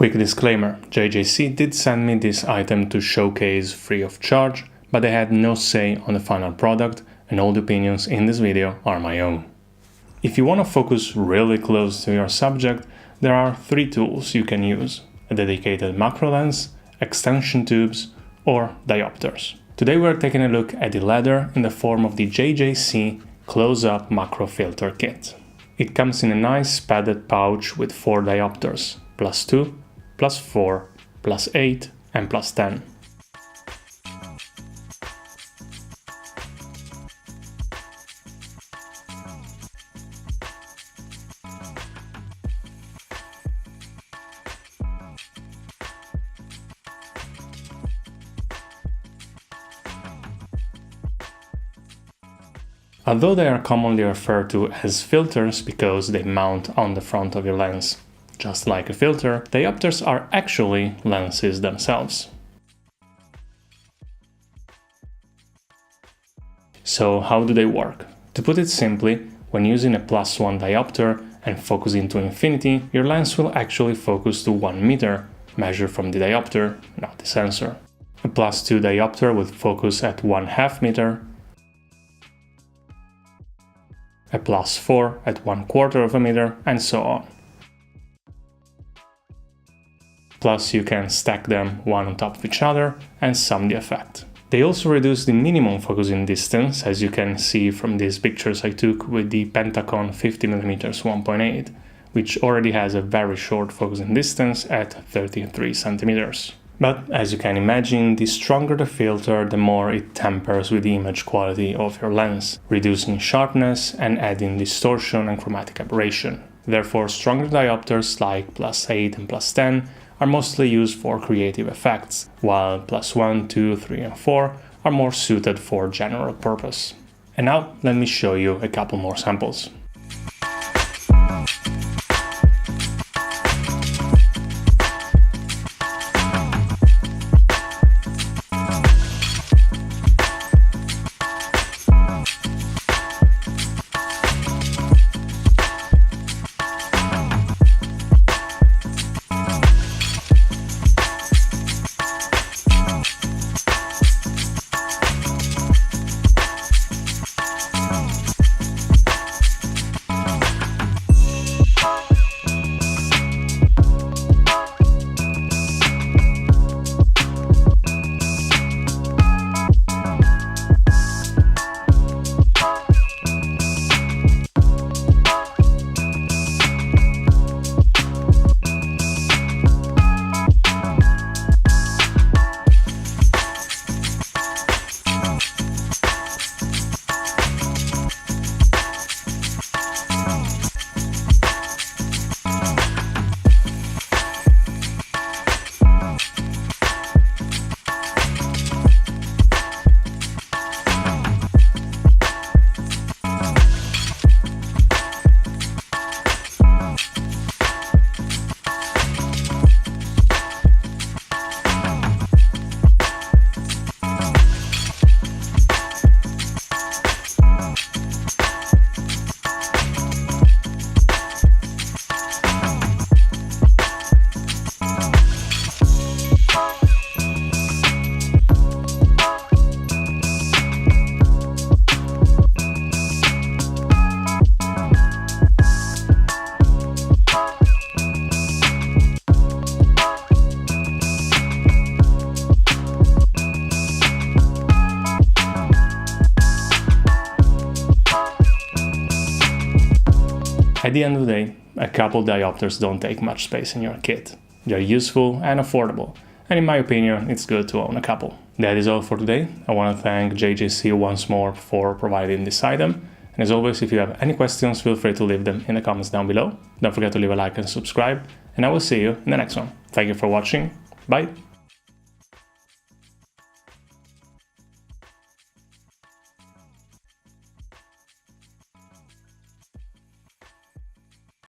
Quick disclaimer, JJC did send me this item to showcase free of charge, but they had no say on the final product, and all the opinions in this video are my own. If you want to focus really close to your subject, there are 3 tools you can use: a dedicated macro lens, extension tubes, or diopters. Today we're taking a look at the latter in the form of the JJC close-up macro filter kit. It comes in a nice padded pouch with 4 diopters, +2, +4, +8, and +10. Although they are commonly referred to as filters because they mount on the front of your lens, just like a filter, diopters are actually lenses themselves. So how do they work? To put it simply, when using a +1 diopter and focusing to infinity, your lens will actually focus to 1 meter, measured from the diopter, not the sensor. A +2 diopter would focus at 1/2 meter, a +4 at 1/4 of a meter, and so on. Plus you can stack them one on top of each other and sum the effect. They also reduce the minimum focusing distance, as you can see from these pictures I took with the Pentacon 50mm 1.8, which already has a very short focusing distance at 33 centimeters. But as you can imagine, the stronger the filter, the more it tampers with the image quality of your lens, reducing sharpness and adding distortion and chromatic aberration. Therefore, stronger diopters like +8 and +10 are mostly used for creative effects, while +1, 2, 3, and 4 are more suited for general purpose. And now let me show you a couple more samples. At the end of the day, a couple diopters don't take much space in your kit. They're useful and affordable, and in my opinion, it's good to own a couple. That is all for today. I want to thank JJC once more for providing this item. And as always, if you have any questions, feel free to leave them in the comments down below. Don't forget to leave a like and subscribe, and I will see you in the next one. Thank you for watching. Bye!